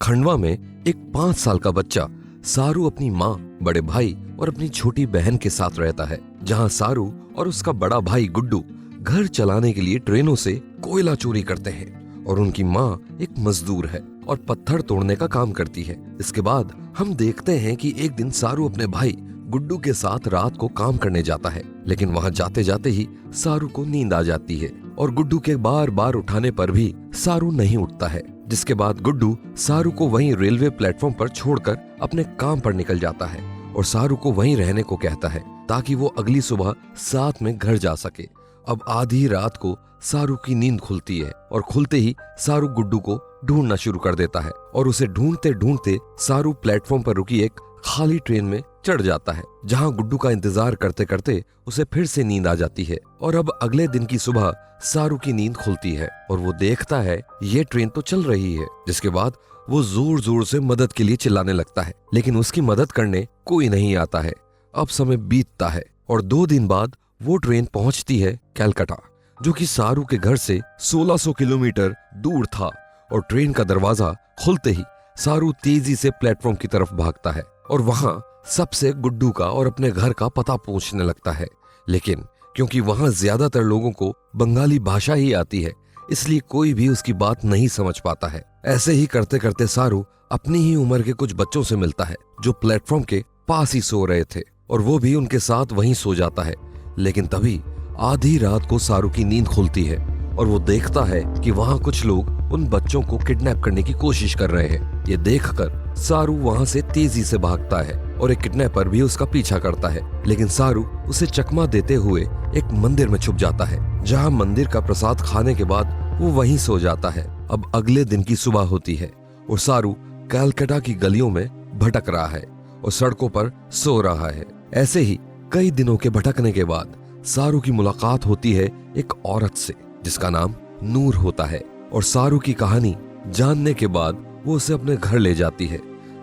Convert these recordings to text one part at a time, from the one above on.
खंडवा में एक 5 साल का बच्चा सारू अपनी माँ, बड़े भाई और अपनी छोटी बहन के साथ रहता है। जहाँ सारू और उसका बड़ा भाई गुड्डू घर चलाने के लिए ट्रेनों से कोयला चोरी करते हैं और उनकी माँ एक मजदूर है और पत्थर तोड़ने का काम करती है। इसके बाद हम देखते हैं कि एक दिन सारू अपने भाई गुड्डू के साथ रात को काम करने जाता है, लेकिन वहां जाते जाते ही सारू को नींद आ जाती है और गुड्डू के बार बार उठाने पर भी सारू नहीं उठता है। जिसके बाद गुड्डू सारू को वहीं रेलवे प्लेटफॉर्म पर छोड़कर अपने काम पर निकल जाता है और सारू को वहीं रहने को कहता है ताकि वो अगली सुबह साथ में घर जा सके। अब आधी रात को सारू की नींद खुलती है और खुलते ही सारू गुड्डू को ढूंढना शुरू कर देता है और उसे ढूंढते ढूंढते सारू प्लेटफॉर्म पर रुकी एक खाली ट्रेन में चढ़ जाता है, जहां गुड्डू का इंतजार करते करते उसे फिर से नींद आ जाती है। और अब अगले दिन की सुबह सारू की नींद खुलती है और वो देखता है ये ट्रेन तो चल रही है। जिसके बाद वो जोर जोर से मदद के लिए चिल्लाने लगता है, लेकिन उसकी मदद करने कोई नहीं आता है। अब समय बीतता है और 2 दिन बाद वो ट्रेन पहुंचती है कलकत्ता, जो कि सारू के घर से 1600 किलोमीटर दूर था। और ट्रेन का दरवाजा खुलते ही सारू तेजी से प्लेटफॉर्म की तरफ भागता है और वहां सबसे गुड्डू का और अपने घर का पता पूछने लगता है। लेकिन क्योंकि वहां ज्यादातर लोगों को बंगाली भाषा ही आती है, इसलिए कोई भी उसकी बात नहीं समझ पाता है। ऐसे ही करते करते सारू अपनी ही उम्र के कुछ बच्चों से मिलता है जो प्लेटफॉर्म के पास ही सो रहे थे और वो भी उनके साथ वहीं सो जाता है। लेकिन तभी आधी रात को सारू की नींद खुलती है और वो देखता है कि वहां कुछ लोग उन बच्चों को किडनैप करने की कोशिश कर रहे हैं। ये देखकर सारू वहां से तेजी से भागता है और एक किडनैपर भी उसका पीछा करता है, लेकिन सारू उसे चकमा देते हुए एक मंदिर में छुप जाता है, जहां मंदिर का प्रसाद खाने के बाद वो वहीं सो जाता है। अब अगले दिन की सुबह होती है और सारू कलकत्ता की गलियों में भटक रहा है और सड़कों पर सो रहा है। ऐसे ही कई दिनों के भटकने के बाद सारू की मुलाकात होती है एक औरत से जिसका नाम नूर होता है और सारू की कहानी जानने के बाद वो उसे अपने घर ले जाती है,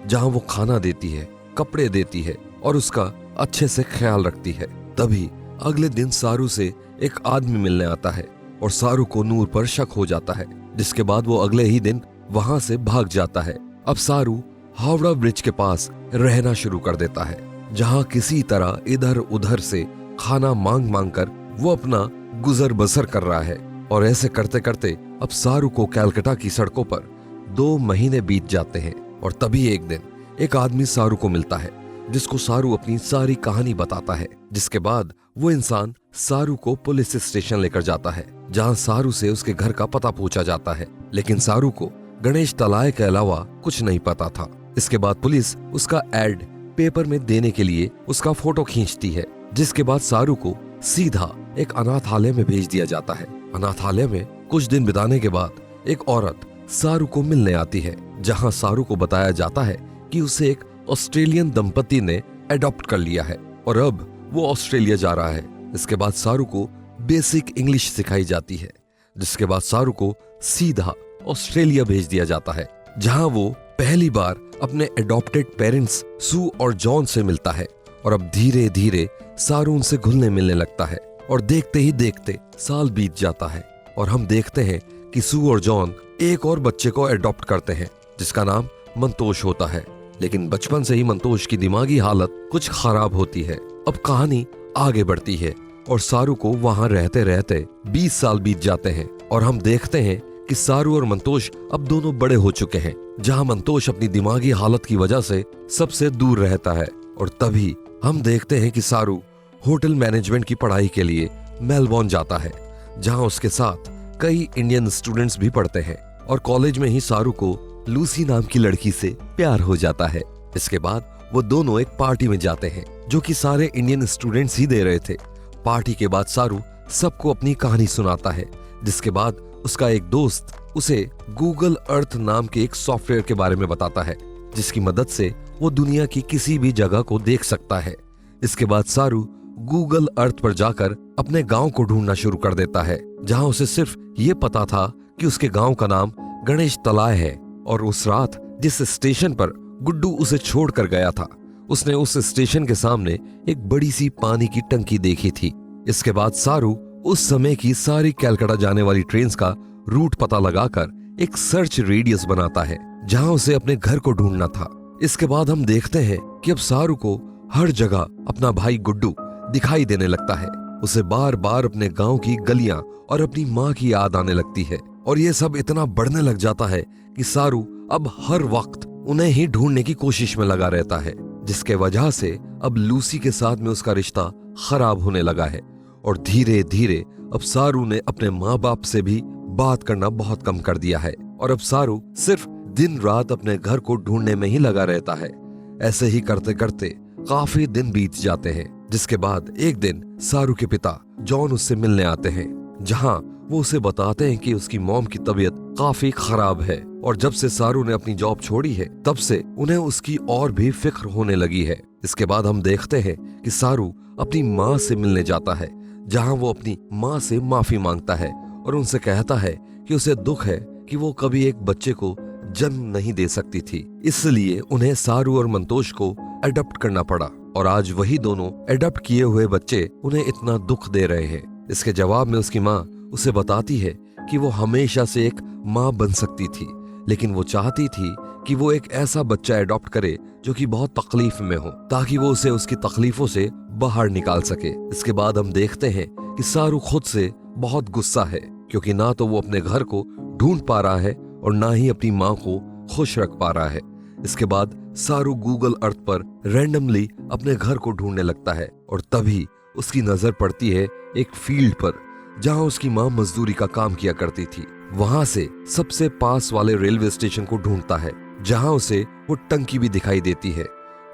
जहां वो खाना देती है, कपड़े देती है और उसका अच्छे से ख्याल रखती है। तभी अगले दिन सारू से एक आदमी मिलने आता है और सारू को नूर पर शक हो जाता है, जिसके बाद वो अगले ही दिन वहां से भाग जाता है। अब सारू हावड़ा ब्रिज के पास रहना शुरू कर देता है, जहां किसी तरह इधर उधर से खाना मांग मांग कर वो अपना गुजर बसर कर रहा है। और ऐसे करते करते अब सारू को कलकत्ता की सड़कों पर 2 महीने बीत जाते हैं और तभी एक दिन एक आदमी सारू को मिलता है, जिसको सारू अपनी सारी कहानी बताता है। जिसके बाद वो इंसान सारू को पुलिस स्टेशन लेकर जाता है, जहां सारू से उसके घर का पता पूछा जाता है, लेकिन सारू को गणेश तलाय के अलावा कुछ नहीं पता था। इसके बाद पुलिस उसका एड पेपर में देने के लिए उसका फोटो खींचती है, जिसके बाद सारू को सीधा एक अनाथालय में भेज दिया जाता है। अनाथालय में कुछ दिन बिताने के बाद एक औरत सारू को मिलने आती है, जहां सारू को बताया जाता है कि उसे एक ऑस्ट्रेलियन दंपति ने अडॉप्ट कर लिया है और अब वो ऑस्ट्रेलिया जा रहा है। इसके बाद सारू को बेसिक इंग्लिश सिखाई जाती है, जिसके बाद सारू को सीधा ऑस्ट्रेलिया भेज दिया जाता है, जहां वो पहली बार अपने अडॉप्टेड पेरेंट्स सू और जॉन से मिलता है। और अब धीरे धीरे सारू उनसे घुलने मिलने लगता है और देखते ही देखते साल बीत जाता है और हम देखते हैं कि सू और जॉन एक और बच्चे को अडॉप्ट करते हैं, जिसका नाम मंतोष होता है। लेकिन बचपन से ही मंतोष की दिमागी हालत कुछ खराब होती है। अब कहानी आगे बढ़ती है और सारू को वहां रहते रहते 20 साल बीत जाते हैं और हम देखते हैं कि सारू और मंतोष अब दोनों बड़े हो चुके हैं, जहां मंतोष अपनी दिमागी हालत की वजह से सबसे दूर रहता है। और तभी हम देखते हैं कि सारू होटल मैनेजमेंट की पढ़ाई के लिए मेलबोर्न जाता है, जहां उसके साथ कई इंडियन स्टूडेंट्स भी पढ़ते हैं और कॉलेज में ही सारू को लूसी नाम की लड़की से प्यार हो जाता है। इसके बाद वो दोनों एक पार्टी में जाते हैं, जो कि सारे इंडियन स्टूडेंट्स ही दे रहे थे। पार्टी के बाद सारू सबको अपनी कहानी सुनाता है, जिसके बाद उसका एक दोस्त उसे गूगल अर्थ नाम के एक सॉफ्टवेयर के बारे में बताता है, जिसकी मदद से वो दुनिया की किसी भी जगह को देख सकता है। इसके बाद सारू गूगल अर्थ पर जाकर अपने गांव को ढूंढना शुरू कर देता है, जहां उसे सिर्फ ये पता था कि उसके गांव का नाम गणेश तलाय है। और उस रात जिस स्टेशन पर गुड्डू उसे छोड़कर गया था, उसने उस स्टेशन के सामने एक बड़ी सी पानी की टंकी देखी थी। इसके बाद सारू उस समय की सारी कलकत्ता जाने वाली ट्रेन्स का रूट पता लगाकर एक सर्च रेडियस बनाता है जहां उसे अपने घर को ढूंढना था। इसके बाद हम देखते हैं कि अब सारू को हर जगह अपना भाई गुड्डू दिखाई देने लगता है। उसे बार बार अपने गांव की गलियां और अपनी माँ की याद आने लगती है और ये सब इतना बढ़ने लग जाता है कि सारू अब हर वक्त उन्हें ही ढूंढने की कोशिश में लगा रहता है, जिसके वजह से अब लूसी के साथ में उसका रिश्ता खराब होने लगा है। और धीरे धीरे अब सारू ने अपने माँ बाप से भी बात करना बहुत कम कर दिया है और अब सारू सिर्फ दिन रात अपने घर को ढूंढने में ही लगा रहता है। ऐसे ही करते करते काफी दिन बीत जाते हैं, जिसके बाद एक दिन सारू के पिता जॉन उससे मिलने आते हैं, जहां वो उसे बताते हैं कि उसकी मॉम की तबीयत काफी खराब है और जब से सारू ने अपनी जॉब छोड़ी है तब से उन्हें उसकी और भी फिक्र होने लगी है। इसके बाद हम देखते हैं कि सारू अपनी माँ से मिलने जाता है, जहां वो अपनी माँ से माफी मांगता है और उनसे कहता है कि उसे दुख है कि वो कभी एक बच्चे को जन्म नहीं दे सकती थी, इसलिए उन्हें सारू और मंतोष को अडॉप्ट करना पड़ा और आज वही दोनों अडॉप्ट किए हुए बच्चे उन्हें इतना दुख दे रहे हैं। इसके जवाब में उसकी माँ उसे बताती है कि वो हमेशा से एक माँ बन सकती थी, लेकिन वो चाहती थी कि वो एक ऐसा बच्चा अडॉप्ट करे जो कि बहुत तकलीफ में हो, ताकि वो उसे उसकी तकलीफों से बाहर निकाल सके। इसके बाद हम देखते हैं कि सारू खुद से बहुत गुस्सा है, क्योंकि ना तो वो अपने घर को ढूंढ पा रहा है और ना ही अपनी माँ को खुश रख पा रहा है। इसके बाद सारू गूगल अर्थ पर रैंडमली अपने घर को ढूंढने लगता है और तभी उसकी नजर पड़ती है एक फील्ड पर जहां उसकी माँ मजदूरी का काम किया करती थी। वहां से सबसे पास वाले रेलवे स्टेशन को ढूंढता है, जहां उसे वो टंकी भी दिखाई देती है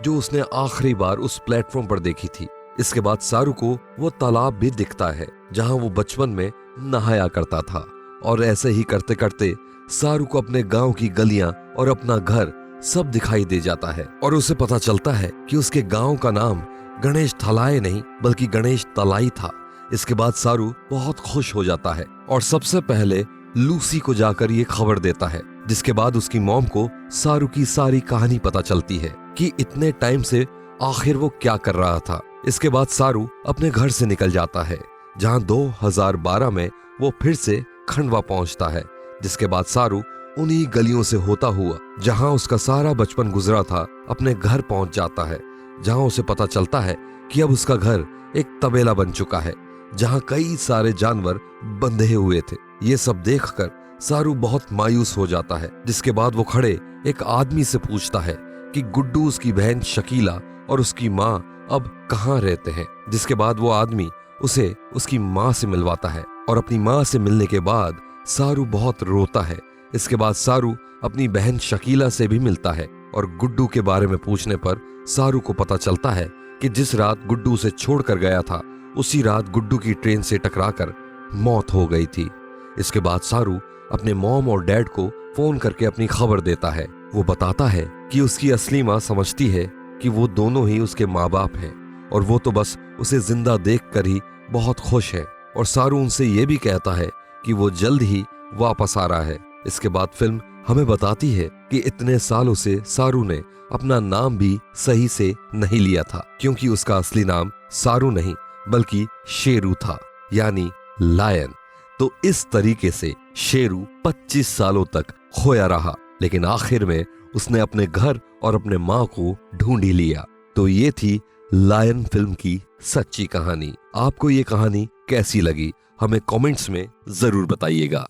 जो उसने आखिरी बार उस प्लेटफॉर्म पर देखी थी। इसके बाद सारू को वो तालाब भी दिखता है जहां वो बचपन में नहाया करता था और ऐसे ही करते करते सारू को अपने गांव की गलियां और अपना घर सब दिखाई दे जाता है और उसे पता चलता है कि उसके गांव का नाम गणेश थलाए नहीं बल्कि गणेश तलाई था। इसके बाद सारू बहुत खुश हो जाता है और सबसे पहले लूसी को जाकर ये खबर देता है, जिसके बाद उसकी मॉम को सारू की सारी कहानी पता चलती है कि इतने टाइम से आखिर वो क्या कर रहा था। इसके बाद सारू अपने घर से निकल जाता है, जहां 2012 में वो फिर से खंडवा पहुंचता है। जिसके बाद सारू उन्हीं गलियों से होता हुआ जहां उसका सारा बचपन गुजरा था अपने घर पहुंच जाता है, जहां उसे पता चलता है कि अब उसका घर एक तबेला बन चुका है जहां कई सारे जानवर बंधे हुए थे। ये सब देखकर सारू बहुत मायूस हो जाता है। जिसके बाद वो खड़े एक आदमी से पूछता है कि गुड्डू, उसकी बहन शकीला और उसकी माँ अब कहाँ रहते हैं। जिसके बाद वो आदमी उसे उसकी माँ से मिलवाता है और अपनी माँ से मिलने के बाद सारू बहुत रोता है। इसके बाद सारू अपनी बहन शकीला से भी मिलता है और गुड्डू के बारे में पूछने पर सारू को पता चलता है कि जिस रात गुड्डू उसे छोड़कर गया था उसी रात गुड्डू की ट्रेन से टकराकर मौत हो गई थी। इसके बाद सारू अपने मॉम और डैड को फोन करके अपनी खबर देता है। वो बताता है कि उसकी असली माँ समझती है कि वो दोनों ही उसके माँ बाप हैं और वो तो बस उसे जिंदा देखकर ही बहुत खुश है और सारू उनसे ये भी कहता है कि वो जल्द ही वापस आ रहा है। इसके बाद फिल्म हमें बताती है कि इतने सालों से सारू ने अपना नाम भी सही से नहीं लिया था, क्योंकि उसका असली नाम सारू नहीं बल्कि शेरू था, यानी लायन। तो इस तरीके से शेरू 25 सालों तक खोया रहा, लेकिन आखिर में उसने अपने घर और अपने माँ को ढूंढ ही लिया। तो ये थी लायन फिल्म की सच्ची कहानी। आपको ये कहानी कैसी लगी हमें कमेंट्स में जरूर बताइएगा।